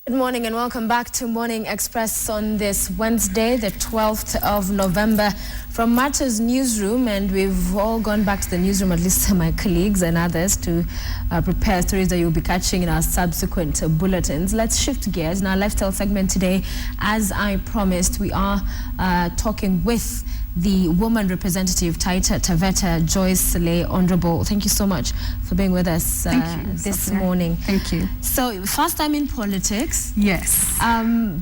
Good morning and welcome back to Morning Express on this Wednesday, the 12th of November from Marta's newsroom, and we've all gone back to the newsroom, at least my colleagues and others, to prepare stories that you'll be catching in our subsequent bulletins. Let's shift gears in our lifestyle segment today. As I promised, we are talking with the woman representative, Taita Taveta Joyce Leigh Honorable. Thank you so much for being with us this morning. Thank you. So, first time in politics. Yes.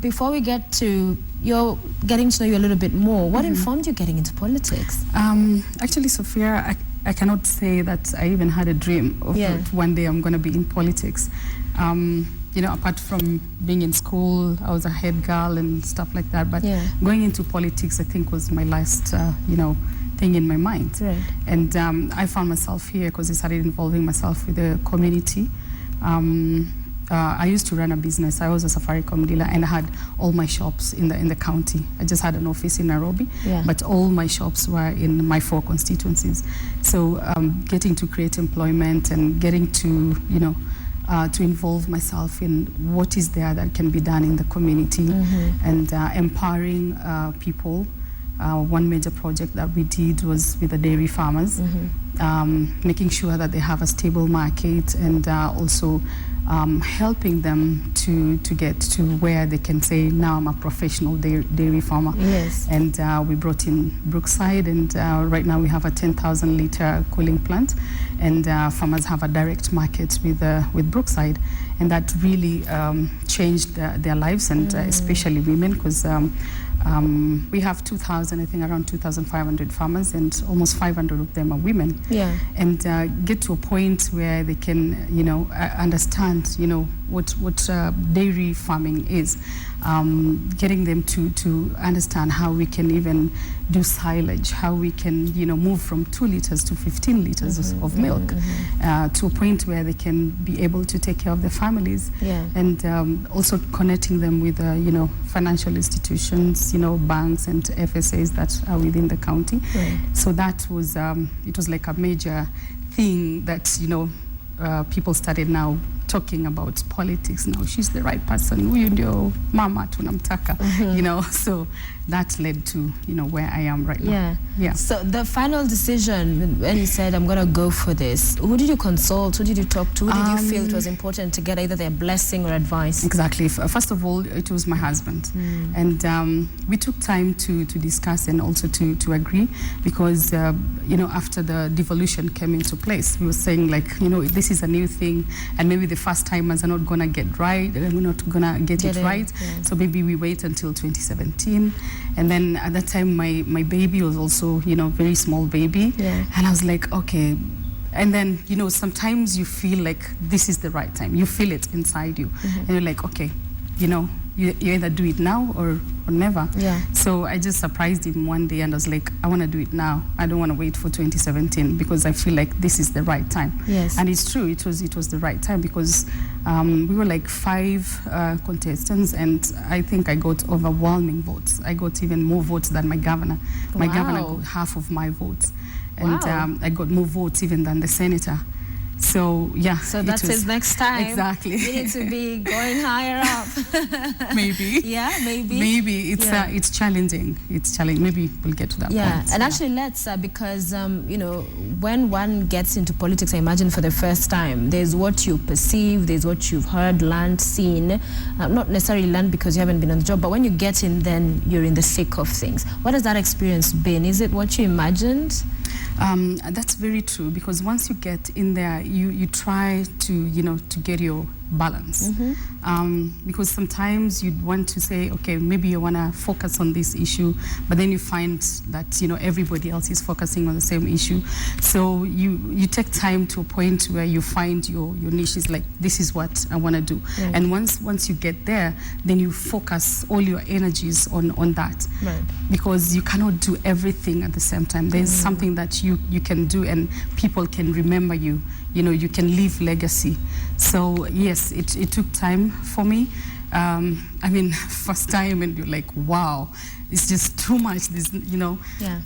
Before we get to your getting to know you a little bit more, what informed you getting into politics? Actually, Sophia, I cannot say that I even had a dream of that one day I'm going to be in politics. You know, apart from being in school, I was a head girl and stuff like that. But going into politics, I think, was my last, thing in my mind. Right. And I found myself here because I started involving myself with the community. I used to run a business. I was a Safaricom dealer, and I had all my shops in the county. I just had an office in Nairobi, but all my shops were in my 4 constituencies. So getting to create employment and getting to, to involve myself in what is there that can be done in the community and empowering people. One major project that we did was with the dairy farmers, making sure that they have a stable market and also helping them to get to where they can say, now I'm a professional dairy farmer. Yes. And we brought in Brookside, and right now we have a 10,000 liter cooling plant, and farmers have a direct market with Brookside, and that really changed their lives, and especially women, because we have 2,000, I think around 2,500 farmers, and almost 500 of them are women. Yeah. And get to a point where they can, understand, what dairy farming is. Getting them to understand how we can even do silage, how we can, move from 2 liters to 15 liters of milk, to a point where they can be able to take care of their families. Yeah. And also connecting them with, financial institutions, banks and FSAs that are within the county. Right. So that was, it was like a major thing that, people started now talking about politics. Now she's the right person. Huyu ndio mama tunamtaka, so that led to, where I am right now. Yeah. So the final decision, when you said, I'm going to go for this, who did you consult? Who did you talk to? Who did you feel it was important to get either their blessing or advice? Exactly. First of all, it was my husband. And we took time to discuss and also to agree, because, after the devolution came into place, we were saying, like, this is a new thing, and maybe the first timers are not going to get right, we're not going to get it right. Yeah. So maybe we wait until 2017. And then at that time, my baby was also, very small baby. Yeah. And I was like, okay. And then, sometimes you feel like this is the right time. You feel it inside you. And you're like, okay, you either do it now or never. Yeah. So I just surprised him one day and I was like, I want to do it now. I don't want to wait for 2017 because I feel like this is the right time. Yes. And it's true, it was the right time, because we were like 5 contestants, and I think I got overwhelming votes. I got even more votes than my governor. My governor got half of my votes. And I got more votes even than the senator. So, yeah. So that's his next time. Exactly. You need to be going higher up. Maybe. Yeah, maybe. Maybe. It's challenging. It's challenging. Maybe we'll get to that point. And actually let's, because, when one gets into politics, I imagine for the first time, there's what you perceive, there's what you've heard, learned, seen. Not necessarily learned because you haven't been on the job, but when you get in, then you're in the thick of things. What has that experience been? Is it what you imagined? That's very true, because once you get in there, you try to, to get your balance. Because sometimes you'd want to say, okay, maybe you want to focus on this issue, but then you find that, everybody else is focusing on the same issue. So you take time to a point where you find your niche is like, this is what I want to do. Right. And once you get there, then you focus all your energies on that. Right. Because you cannot do everything at the same time. There's something that you can do and people can remember you. You can leave legacy. So yes, it took time for me. I mean, first time and you're like, wow, it's just too much. This,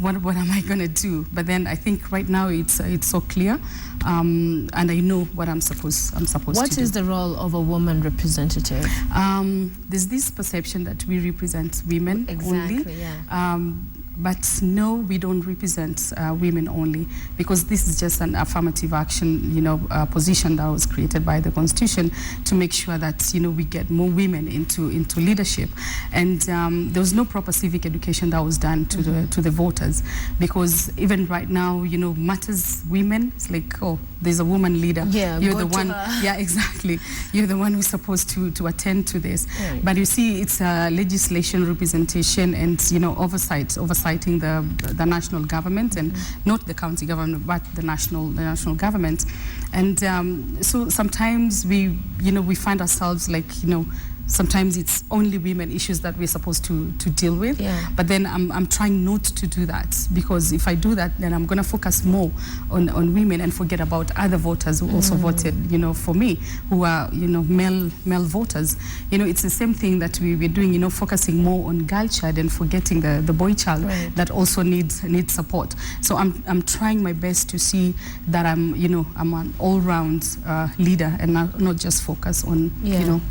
what am I gonna do? But then I think right now it's so clear, and I know what I'm supposed to do. What is the role of a woman representative? There's this perception that we represent women only. Exactly, yeah. But no, we don't represent women only, because this is just an affirmative action, position that was created by the Constitution to make sure that we get more women into leadership. And there was no proper civic education that was done to the voters, because even right now, matters women. It's like, oh, there's a woman leader. Yeah, you're the one. Yeah, exactly. You're the one who's supposed to attend to this. Right. But you see, it's legislation, representation, and oversighting the national government, and not the county government, but the national government. And so sometimes we find ourselves like, sometimes it's only women issues that we're supposed to deal with. Yeah. But then I'm trying not to do that, because if I do that, then I'm going to focus more on women and forget about other voters who also voted, for me, who are, male voters. It's the same thing that we're doing, focusing more on girl child and forgetting the boy child, right, that also needs support. So I'm trying my best to see that I'm an all-round leader, and not just focus on,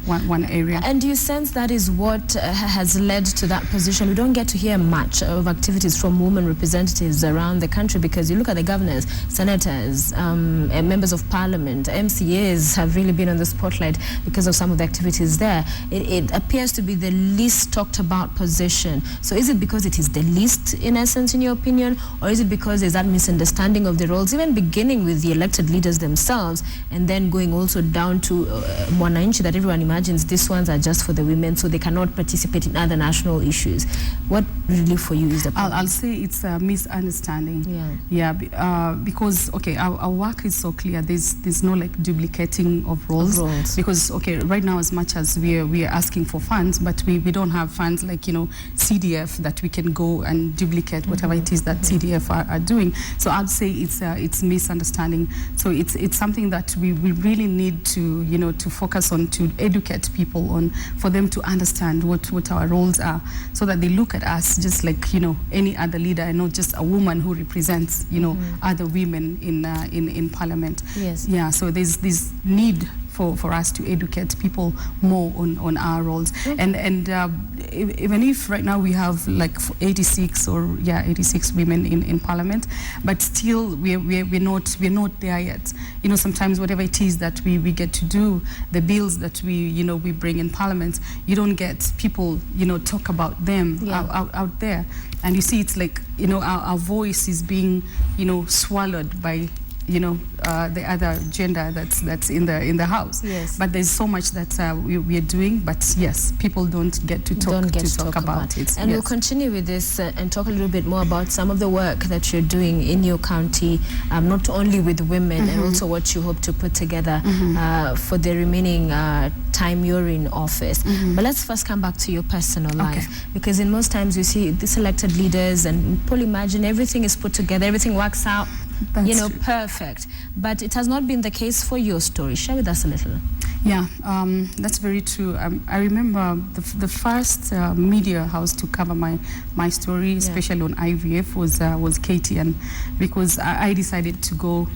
one area. And do you sense that is what has led to that position? We don't get to hear much of activities from women representatives around the country, because you look at the governors, senators, and members of parliament, MCAs have really been on the spotlight because of some of the activities there. It appears to be the least talked about position. So is it because it is the least, in essence, in your opinion, or is it because there's that misunderstanding of the roles, even beginning with the elected leaders themselves, and then going also down to Mwananchi, that everyone imagines these ones are just for the women, so they cannot participate in other national issues? What really for you is the problem? I'll say it's a misunderstanding. Yeah. Because our work is so clear. There's no like duplicating of roles. Because right now, as much as we are asking for funds, but we don't have funds like CDF that we can go and duplicate whatever it is that CDF are doing. So I'd say it's misunderstanding. So it's something that we really need to to focus on, to educate people on, for them to understand what our roles are, so that they look at us just like any other leader, and not just a woman who represents other women in parliament. Yes. Yeah. So there's this need for us to educate people more on our roles. And even if right now we have like 86 women in parliament, but still we're not there yet. Sometimes whatever it is that we get to do, the bills that we bring in parliament, you don't get people talk about them out there. And you see, it's like our voice is being swallowed by the other gender that's in the house. Yes. But there's so much that we are doing, but yes, people don't get to talk about it. And we'll continue with this and talk a little bit more about some of the work that you're doing in your county, not only with women, and also what you hope to put together for the remaining time you're in office. But let's first come back to your personal life, because in most times we see these elected leaders, and people imagine everything is put together, everything works out, true, perfect. But it has not been the case for your story. Share with us a little. Yeah, that's very true. I remember the first media house to cover my story, especially on IVF, was KTN, because I decided to go,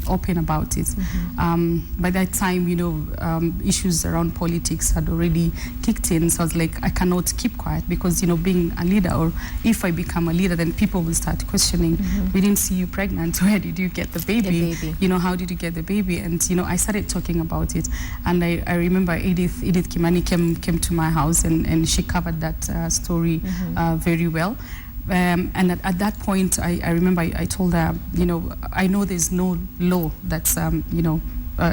open about it. By that time, issues around politics had already kicked in, so I was like, I cannot keep quiet, because, being a leader, or if I become a leader, then people will start questioning, we didn't see you pregnant, where did you get the baby? How did you get the baby? And, I started talking about it. And I remember Edith Kimani came to my house, and she covered that story very well. And at that point, I remember I told her, I know there's no law that's,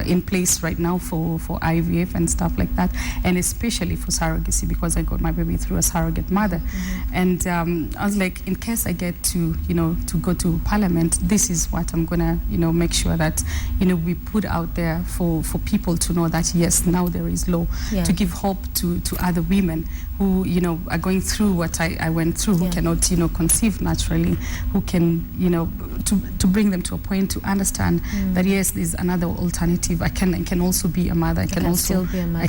in place right now for IVF and stuff like that, and especially for surrogacy, because I got my baby through a surrogate mother. And I was like, in case I get to go to parliament, this is what I'm gonna make sure that we put out there for people to know that yes, now there is law, to give hope to other women who are going through what I went through, who cannot conceive naturally, who can to bring them to a point to understand that yes, there's another alternative alternative. I can also be a mother. I can still be a mother. I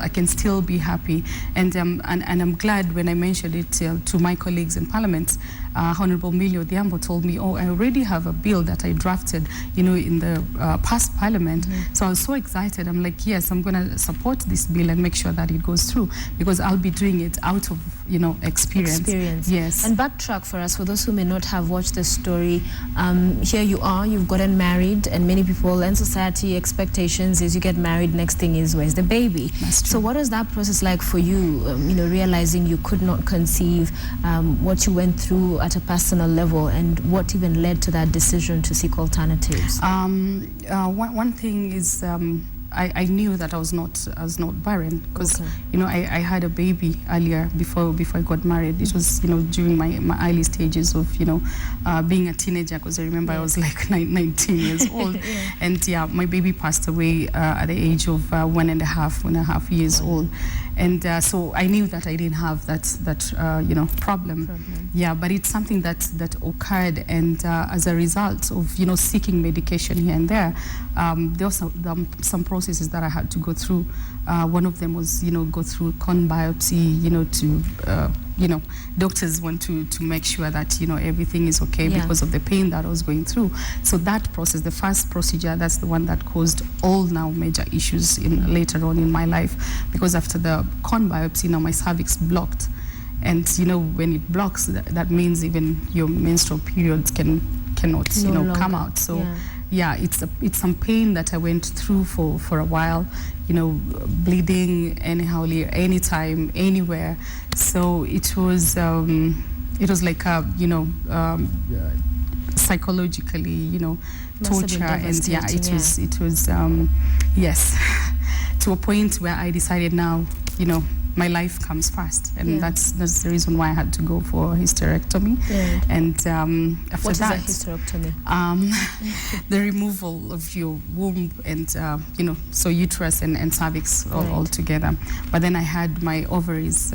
can still be happy. And I'm glad when I mentioned it to my colleagues in Parliament. Honorable Millie Odhiambo told me, oh, I already have a bill that I drafted, in the past Parliament. So I was so excited. I'm like, yes, I'm going to support this bill and make sure that it goes through, because I'll be doing it out of, experience. Yes. And backtrack for us, for those who may not have watched the story. Here you are, you've gotten married, and many people and society expectations is you get married, next thing is, where's the baby? That's true. So what was that process like for you, realizing you could not conceive, what you went through at a personal level, and what even led to that decision to seek alternatives? One thing is, I knew that I was not barren, because I had a baby earlier before I got married. It was during my early stages of being a teenager, because I remember I was like 19 years old. And my baby passed away at the age of 1.5 years old. And so I knew that I didn't have that problem. Yeah, but it's something that occurred, and as a result of seeking medication here and there were some processes that I had to go through. One of them was go through corn biopsy, to doctors want to make sure that everything is okay because of the pain that I was going through. So that process, the first procedure, that's the one that caused all now major issues later on in my life, because after the corn biopsy, now my cervix blocked. And when it blocks, that means even your menstrual periods cannot come out. So it's some pain that I went through for a while, bleeding anyhow, anytime, anywhere. So it was like psychologically, torture, and it was yes, to a point where I decided now, my life comes first, and that's the reason why I had to go for hysterectomy. And after what that, is a hysterectomy? the removal of your womb and so uterus and cervix all together. But then I had my ovaries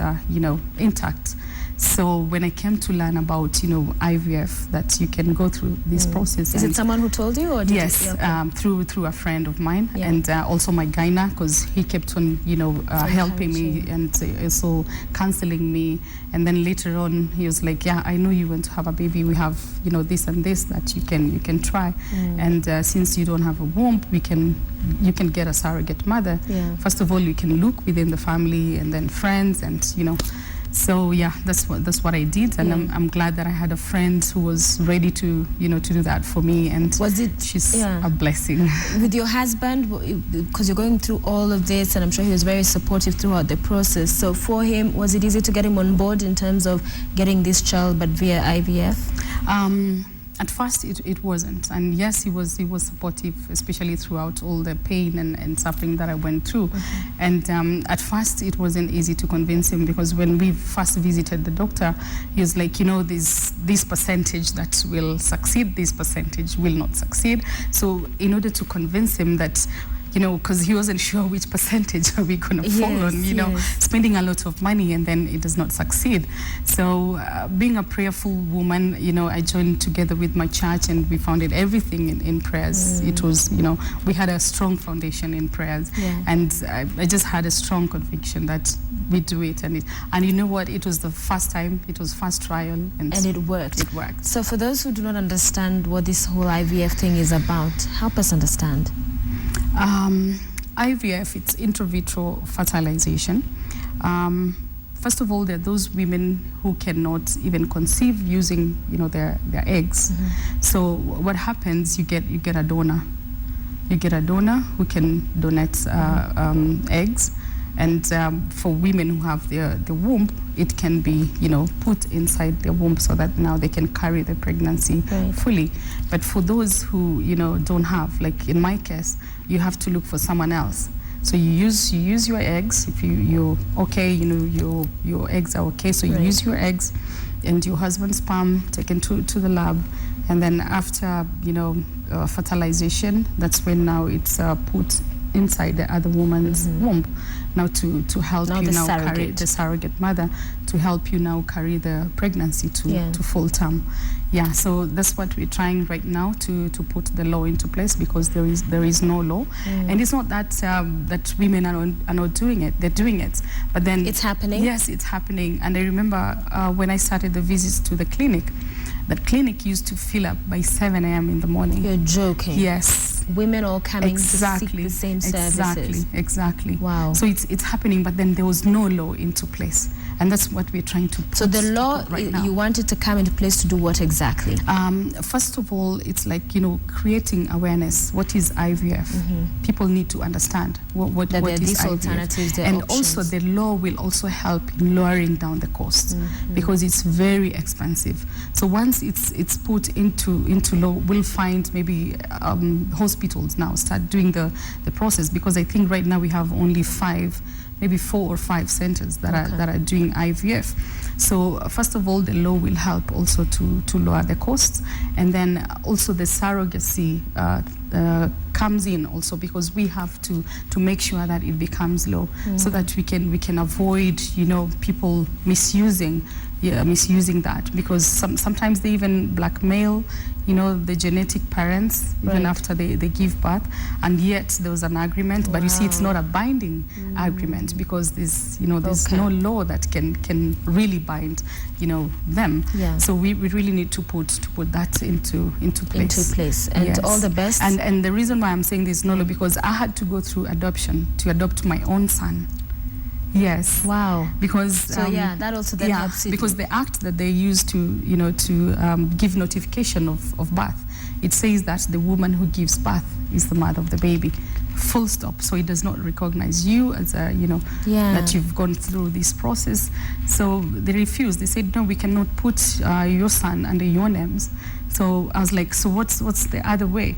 intact. So when I came to learn about IVF, that you can go through this process. Is it someone who told you, or did yes, through a friend of mine, and also my gyna, because he kept on helping me and also counseling me. And then later on he was like, I know you want to have a baby, we have this and this that you can try. And since you don't have a womb, you can get a surrogate mother. First of all, you can look within the family, and then friends, and so that's what I did, and I'm glad that I had a friend who was ready to do that for me. And she's a blessing. With your husband, because you're going through all of this, and I'm sure he was very supportive throughout the process. So for him, was it easy to get him on board in terms of getting this child, but via IVF? At first, it wasn't, and yes, he was supportive, especially throughout all the pain and suffering that I went through. And at first, it wasn't easy to convince him, because when we first visited the doctor, he was like, this percentage that will succeed, this percentage will not succeed. So in order to convince him that, because he wasn't sure which percentage are we going to fall on, spending a lot of money and then it does not succeed. So being a prayerful woman, I joined together with my church, and we founded everything in prayers. It was, we had a strong foundation in prayers, and I just had a strong conviction that we do it. And you know what? It was the first time, it was first trial, and it worked. It worked. So for those who do not understand what this whole IVF thing is about, help us understand. IVF, it's in vitro fertilization. First of all, there are those women who cannot even conceive using, their eggs. So what happens? You get a donor. You get a donor who can donate eggs. And for women who have the womb, it can be, put inside the womb so that now they can carry the pregnancy fully. But for those who, don't have, like in my case, you have to look for someone else. So you use your eggs. If you're okay, your eggs are okay. So you use your eggs and your husband's sperm taken to the lab. And then after, fertilization, that's when now it's put inside the other woman's womb. now to help Now you the now carry surrogate. the surrogate mother, to help you now carry the pregnancy to full term. Yeah, so that's what we're trying right now to put the law into place, because there is no law, and it's not that that women are not doing it. They're doing it, but then it's happening. Yes, it's happening. And I remember when I started the visits to the clinic, that clinic used to fill up by 7 a.m. in the morning. You're joking. Yes. Women all coming exactly. to seek the same services. Exactly. Wow. So it's happening, but then there was no law into place. And that's what we're trying to put. So the law, right now. you want it to come into place to do what exactly? First of all, it's like, creating awareness. What is IVF? People need to understand what there are is these IVF. alternatives, there are And options. also the law will also help in lowering down the costs, because it's very expensive. So once it's put into law, we'll find maybe hospitals now start doing the process, because I think right now we have only 4 or 5 centers that are doing IVF. So first of all, the law will help also to lower the costs, and then also the surrogacy comes in also, because we have to make sure that it becomes law, so that we can avoid people misusing that, because sometimes they even blackmail the genetic parents even after they give birth, and yet there was an agreement. But you see, it's not a binding agreement, because there's no law that can really bind them. So we really need to put that into place. And yes. all the best. And the reason why I'm saying there's no law, because I had to go through adoption to adopt my own son. Yes. Wow. Because that also then helps it. Because the act that they use to give notification of birth, it says that the woman who gives birth is the mother of the baby. Full stop. So it does not recognize you as that you've gone through this process. So they refused. They said, no, we cannot put your son under your names. So I was like, so what's the other way?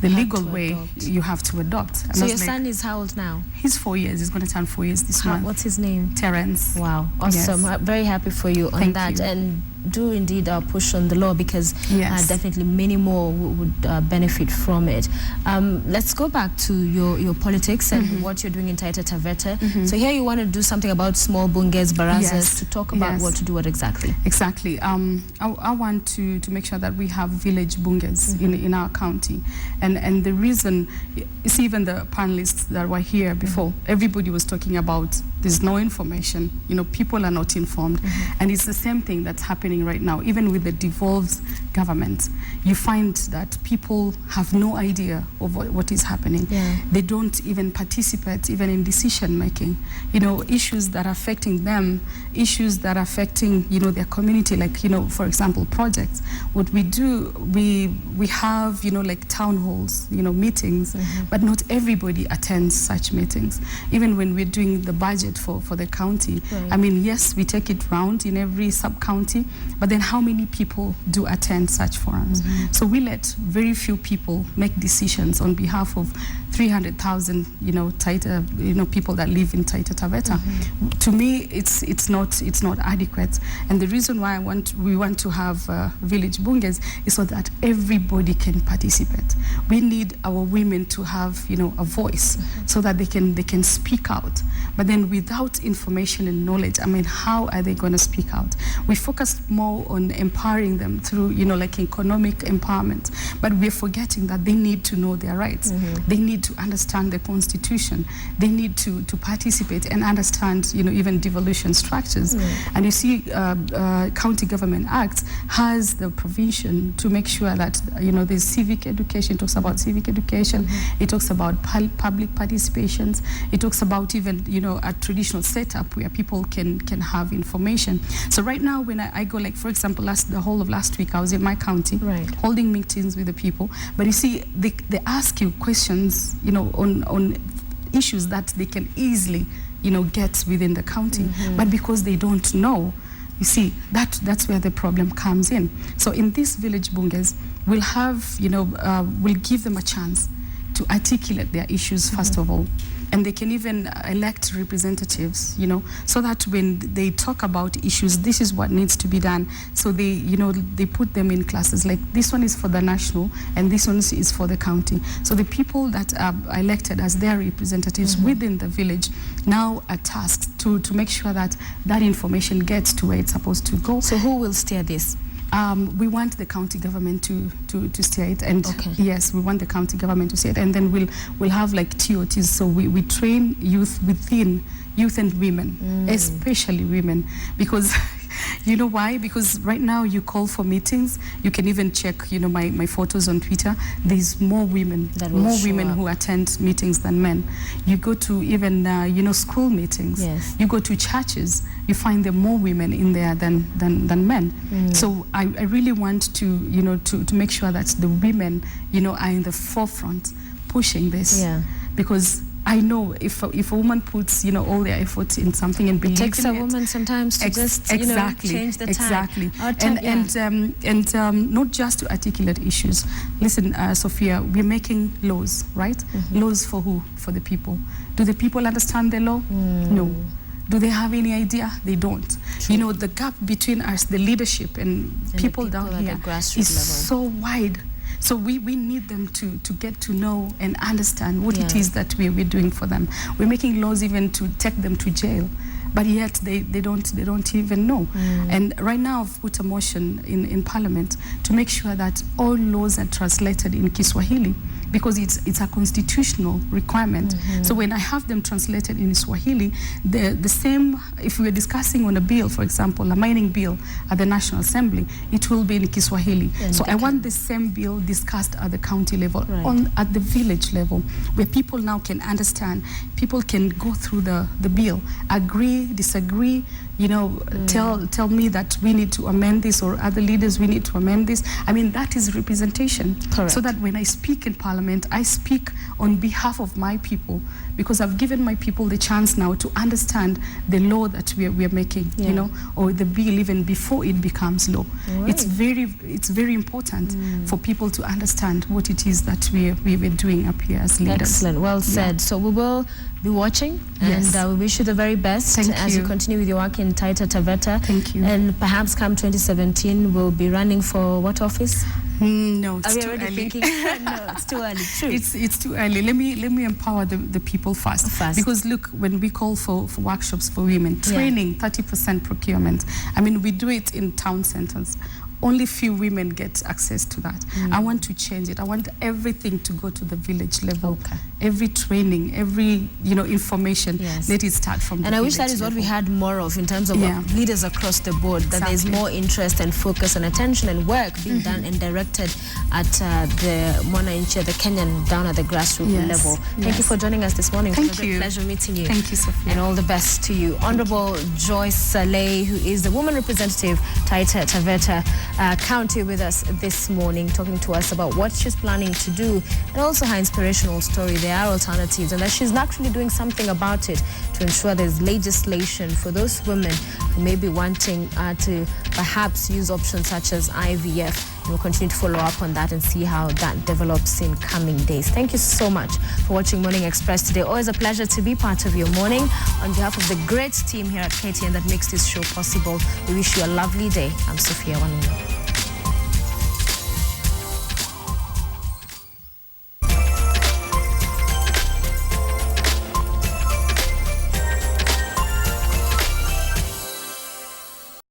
The legal way, you have to adopt. And so your son is how old now? He's 4 years. He's going to turn 4 years this month. What's his name? Terence. Wow, awesome. Yes. Very happy for you on Thank that. you. And do indeed push on the law, because definitely many more would benefit from it. Let's go back to your politics and what you're doing in Taita Taveta. So here you want to do something about small bunges, barazas, to talk about what to do, what exactly? Exactly. I want to make sure that we have village bunges in our county. And the reason is, even the panelists that were here before, everybody was talking about there's no information, people are not informed. And it's the same thing that's happening right now. Even with the devolved government, you find that people have no idea of what is happening. They don't even participate even in decision making. Issues that are affecting them, issues that are affecting, their community, like, for example, projects. What we do, we have, like town halls, meetings, but not everybody attends such meetings. Even when we're doing the budget for the county, I mean, yes, we take it round in every sub-county, but then how many people do attend such forums? So we let very few people make decisions on behalf of 300,000, Taita, people that live in Taita Taveta. To me, it's not adequate. And the reason why we want to have village bunges is so that everybody can participate. We need our women to have, a voice, so that they can speak out. But then without information and knowledge, I mean, how are they going to speak out? We focus more on empowering them through, like economic empowerment. But we're forgetting that they need to know their rights. They need to understand the constitution. They need to participate and understand, even devolution structures. And you see, County Government Act has the provision to make sure that, there's civic education. It talks about civic education. It talks about public participations. It talks about even, a traditional setup where people can have information. So right now, when I go, like, for example, the whole of last week, I was in my county holding meetings with the people. But you see, they ask you questions, on issues that they can easily, get within the county. But because they don't know, you see, that's where the problem comes in. So in these village bunges, we'll have, we'll give them a chance to articulate their issues, first of all. and they can even elect representatives, you know, so that when they talk about issues, this is what needs to be done. So they, you know, they put them in classes like this one is for the national and this one is for the county. So the people that are elected as their representatives within the village now are tasked to make sure that that information gets to where it's supposed to go. So who will steer this? We want the county government to steer it, and Okay. yes, we want the county government to steer it, and then we'll have like TOTs. So we train youth within youth and women, especially women, because you know why? Because right now you call for meetings, you can even check, you know, my photos on Twitter. There's more women, who attend meetings than men. You go to even you know, school meetings. Yes. You go to churches, you find there more women in there than men. So I really want to, you know, to make sure that the women, you know, are in the forefront pushing this. Yeah. Because I know if a woman puts, you know, all their effort in something and believes in it. It takes a woman sometimes to just, you know, change the time. Exactly. And not just to articulate issues. Listen, Sophia, we're making laws, right? Laws for who? For the people. Do the people understand the law? No. Do they have any idea? They don't. True. You know, the gap between us, the leadership and people down here is so wide. So we need them to get to know and understand what it is that we're doing for them. We're making laws even to take them to jail, but yet they don't even know. And right now I've put a motion in Parliament to make sure that all laws are translated in Kiswahili, because it's a constitutional requirement. So when I have them translated in Swahili, the same, if we were discussing on a bill, for example, a mining bill at the National Assembly, it will be in Kiswahili. So I want the same bill discussed at the county level, at the village level, where people now can understand, people can go through the bill, agree, disagree, you know, tell me that we need to amend this, or other leaders, we need to amend this. I mean, that is representation. Correct. So that when I speak in Parliament, I speak on behalf of my people, because I've given my people the chance now to understand the law that we are making, you know, or the bill even before it becomes law. Right. It's very important for people to understand what it is that we're doing up here as leaders. Excellent, well said. So we will be watching, and we wish you the very best as you continue with your work in Taita Taveta. Thank you. And perhaps come 2017, we'll be running for what office? No, it's too early. Thinking? No, it's too early. True. It's too early. Let me empower the people first. Because look, when we call for workshops for women, training, 30% procurement. I mean, we do it in town centers. Only few women get access to that. I want to change it. I want everything to go to the village level. Every training, every, you know, information, let it start from the village. And I wish that is what we had more of in terms of leaders across the board, that there's more interest and focus and attention and work being done and directed at the Mwananchi, the Kenyan, down at the grassroots level. Thank you for joining us this morning. Thank it was a you. pleasure meeting you. Thank you, Sophia. And all the best to you. Honorable Joyce Saleh, who is the woman representative, Taita Taveta County, with us this morning, talking to us about what she's planning to do, and also her inspirational story. There are alternatives, and that she's actually doing something about it to ensure there's legislation for those women who may be wanting to perhaps use options such as IVF. And we'll continue to follow up on that and see how that develops in coming days. Thank you so much for watching Morning Express today. Always a pleasure to be part of your morning. On behalf of the great team here at KTN that makes this show possible, we wish you a lovely day. I'm Sophia Wanuna.